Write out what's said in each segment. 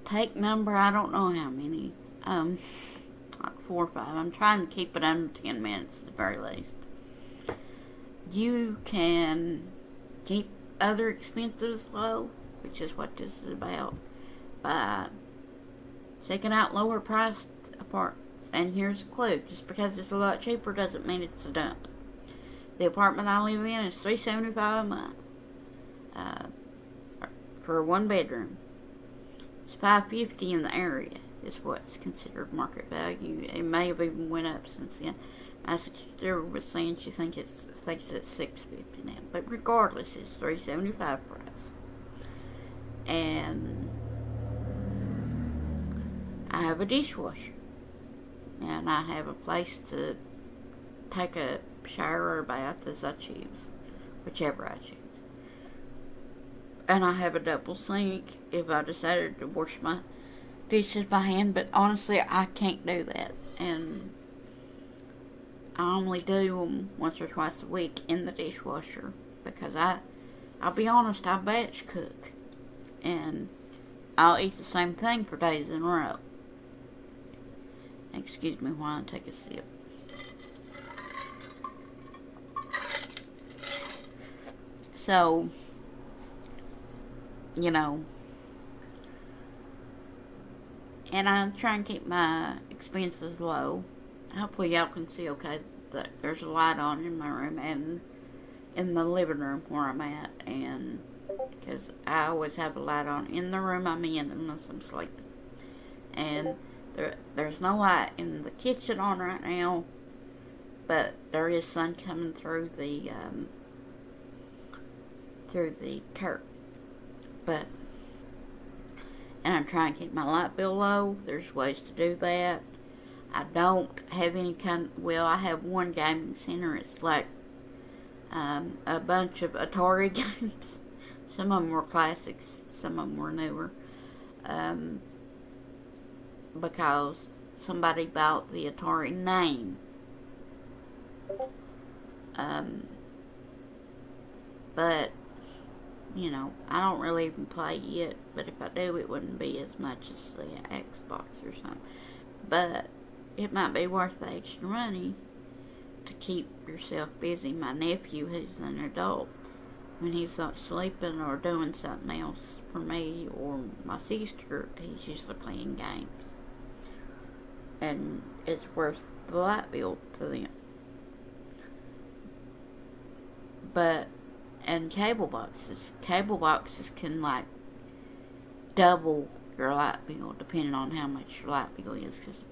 take number, I don't know how many. Like 4 or 5. I'm trying to keep it under 10 minutes at the very least. You can keep other expenses low, which is what this is about, by seeking out lower priced apartments. And here's a clue: just because it's a lot cheaper doesn't mean it's a dump. The apartment I live in is $375 a month for a 1 bedroom. It's $550 in the area is what's considered market value. It may have even went up since then. My sister was saying she thinks it's $650 now, but regardless, it's $375 price. And I have a dishwasher, and I have a place to take a shower or bath as I choose, whichever I choose. And I have a double sink if I decided to wash my dishes by hand, but honestly, I can't do that, and I only do them once or twice a week in the dishwasher, because I'll be honest, I batch cook, and I'll eat the same thing for days in a row. Excuse me while I take a sip. So, you know, and I try and keep my expenses low. Hopefully y'all can see okay that there's a light on in my room and in the living room where I'm at, and because I always have a light on in the room I'm in unless I'm sleeping. And there's no light in the kitchen on right now, but there is sun coming through the curtain. And I'm trying to keep my light bill low. There's ways to do that. I don't have any I have one gaming center. It's like a bunch of Atari games. Some of them were classics, some of them were newer. Because somebody bought the Atari name. But, you know, I don't really even play it, but if I do, it wouldn't be as much as the Xbox or something. But it might be worth the extra money to keep yourself busy. My nephew, who's an adult, when he's not sleeping or doing something else for me or my sister, he's usually playing games. And it's worth the light bill to them. And cable boxes can like double your light bill depending on how much your light bill is. Because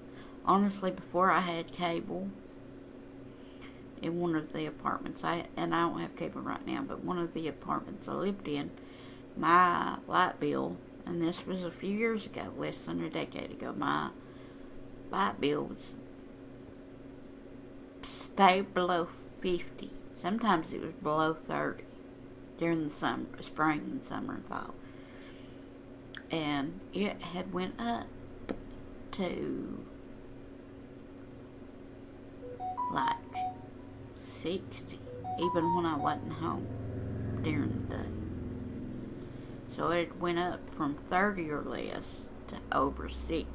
honestly, before I had cable in one of the apartments, and I don't have cable right now, but one of the apartments I lived in, my light bill, and this was a few years ago, less than a decade ago, my light bill was stayed below 50. Sometimes it was below 30 during the spring and summer and fall. And it had went up to like 60, even when I wasn't home during the day. So it went up from 30 or less to over 60.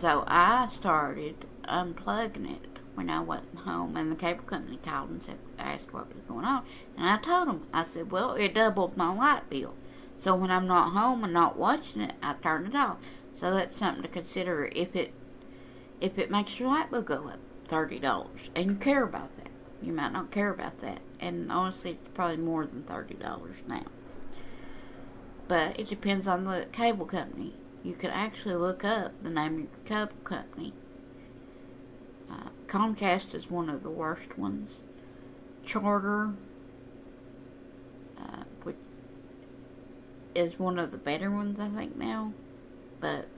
So I started unplugging it when I wasn't home, and the cable company called and asked what was going on. And I told them, I said, well, it doubled my light bill. So when I'm not home and not watching it, I turn it off. So that's something to consider if it makes your light bill go up $30, and you care about that. You might not care about that, and honestly, it's probably more than $30 now. But it depends on the cable company. You can actually look up the name of your cable company. Comcast is one of the worst ones. Charter, which is one of the better ones, I think, now. But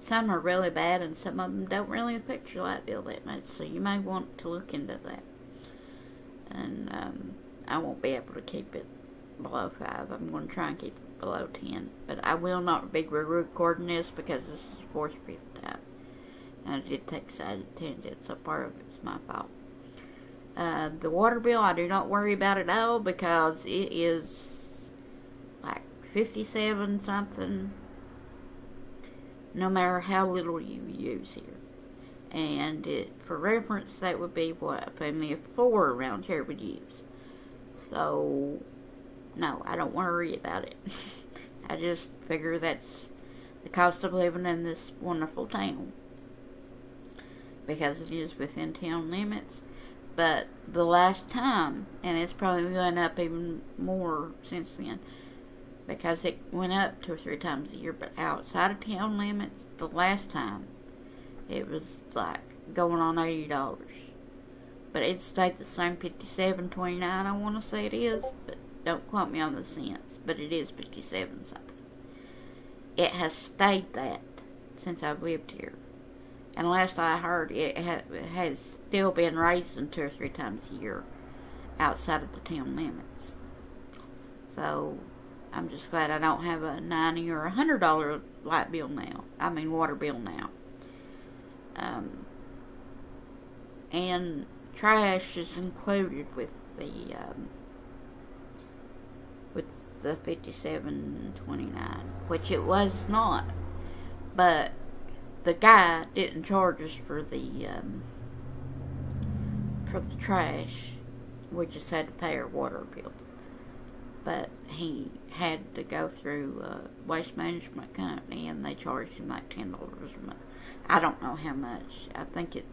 some are really bad, and some of them don't really affect your light bill that much, so you may want to look into that. And I won't be able to keep it below 5. I'm going to try and keep it below 10. But I will not be recording this because this is the 4th or 5th time. And I did take side tangents, so part of it's my fault. The water bill, I do not worry about it at all because it is like 57 something, no matter how little you use here. And for reference, that would be what a family of 4 around here would use. So, no, I don't worry about it. I just figure that's the cost of living in this wonderful town, because it is within town limits. But the last time, and it's probably gone up even more since then, because it went up 2 or 3 times a year, but outside of town limits, the last time, it was like going on $80. But it stayed the same, $57.29, I want to say it is, but don't quote me on the cents, but it is 57 something. It has stayed that since I've lived here. And last I heard, it has still been raising 2 or 3 times a year outside of the town limits. So, I'm just glad I don't have a $90 or $100 light bill now. I mean, water bill now. And trash is included with the $57.29, which it was not. But the guy didn't charge us for the trash. We just had to pay our water bill. But he had to go through a waste management company, and they charged him like $10 a month. I don't know how much. I think it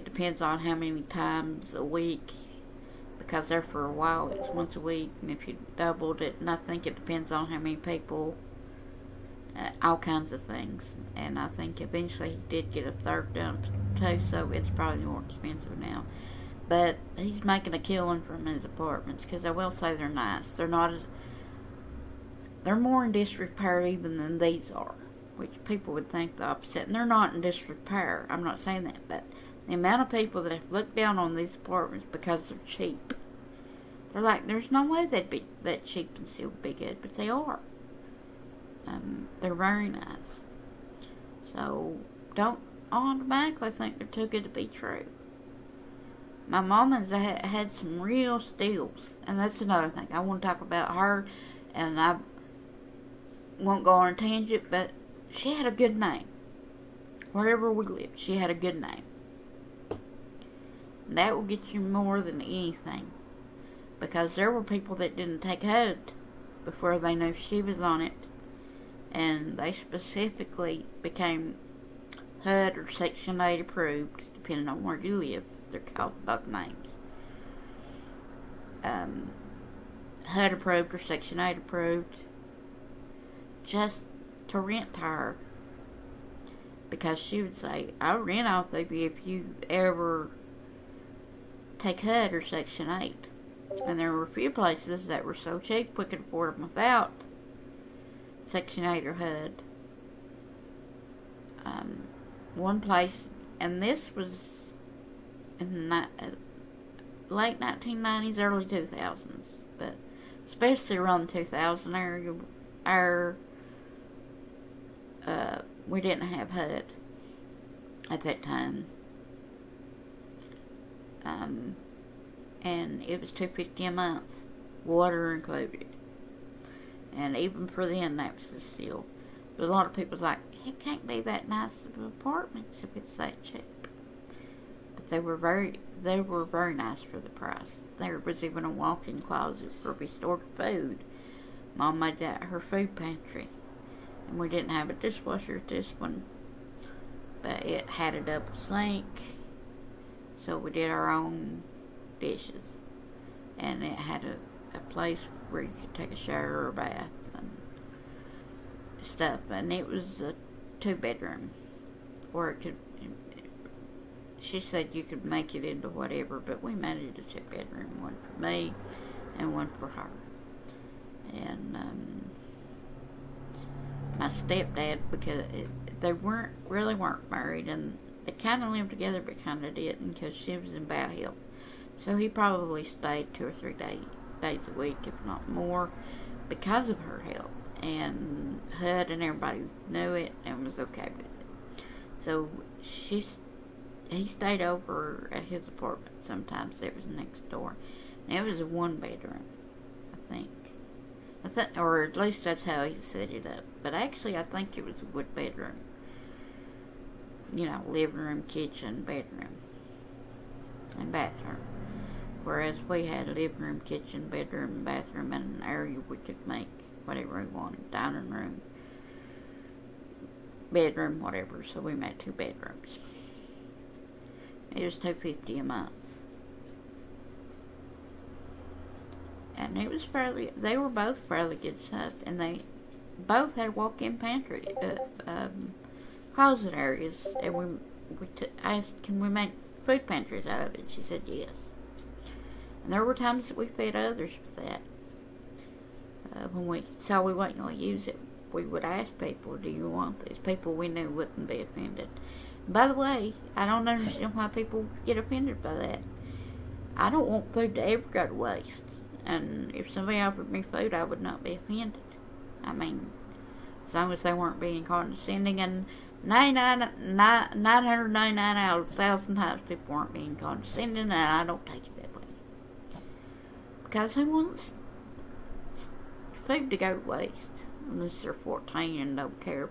depends on how many times a week, because there for a while it's once a week, and if you doubled it, and I think it depends on how many people, all kinds of things. And I think eventually he did get a third dump too, so it's probably more expensive now. But he's making a killing from his apartments, because I will say they're nice. They're more in disrepair even than these are, which people would think the opposite. And they're not in disrepair. I'm not saying that, but the amount of people that have looked down on these apartments because they're cheap. They're like, there's no way they'd be that cheap and still be good, but they are. They're very nice. So, don't automatically think they're too good to be true. My mama's had some real steals, and that's another thing. I want to talk about her, and I won't go on a tangent, but she had a good name. Wherever we lived, she had a good name. And that will get you more than anything, because there were people that didn't take HUD before they knew she was on it, and they specifically became HUD or Section 8 approved, depending on where you live. They're called both names. HUD approved or Section 8 approved, just to rent to her. Because she would say, I'll rent off of you if you ever take HUD or Section 8. And there were a few places that were so cheap we could afford them without Section 8 or HUD. One place, and this was in the late 1990s, early 2000s, but especially around the 2000 area, we didn't have HUD at that time, and it was $250 a month, water included, and even for then that was a steal. But a lot of people's like, it can't be that nice of apartments if it's that cheap. But they were very nice for the price. There was even a walk-in closet where we stored food. Mom made that her food pantry. And we didn't have a dishwasher at this one, but it had a double sink, so we did our own dishes. And it had a place where you could take a shower or a bath and stuff. And it was a 2-bedroom, or it could, she said you could make it into whatever, but we made it a 2-bedroom, one for me and one for her. And my stepdad, because they weren't married, and they kind of lived together but kind of didn't, because she was in bad health. So he probably stayed 2 or 3 days a week, if not more, because of her health. And HUD and everybody knew it and was okay with it. So he stayed over at his apartment sometimes. It was next door. And it was a 1-bedroom, I think. Or at least that's how he set it up. But actually, I think it was a wood bedroom. You know, living room, kitchen, bedroom, and bathroom. Whereas we had a living room, kitchen, bedroom, bathroom, and an area we could make whatever we wanted. Dining room, bedroom, whatever. So we made 2 bedrooms. It was $250 a month. And it was they were both fairly good sized, and they both had walk-in pantry, closet areas, and we asked, can we make food pantries out of it? She said yes. And there were times that we fed others with that. When we saw we weren't going to use it, we would ask people, do you want this? People we knew wouldn't be offended. And by the way, I don't understand why people get offended by that. I don't want food to ever go to waste. And if somebody offered me food, I would not be offended. I mean, as long as they weren't being condescending, and 999 out of 1,000 times people weren't being condescending, and I don't take it that way. Because who wants food to go to waste? Unless they're 14 and don't care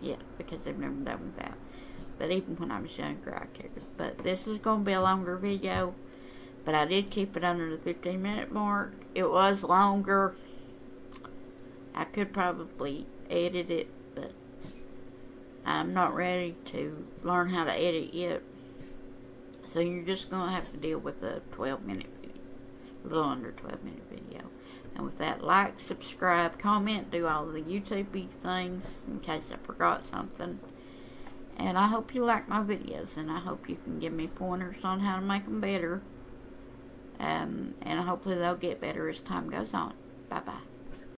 yet, because they've never done without. But even when I was younger, I cared. But this is going to be a longer video. But I did keep it under the 15-minute mark. It was longer. I could probably edit it, but I'm not ready to learn how to edit yet. So you're just going to have to deal with a 12-minute video. A little under 12-minute video. And with that, like, subscribe, comment, do all the YouTube-y things in case I forgot something. And I hope you like my videos, and I hope you can give me pointers on how to make them better. And hopefully they'll get better as time goes on. Bye-bye.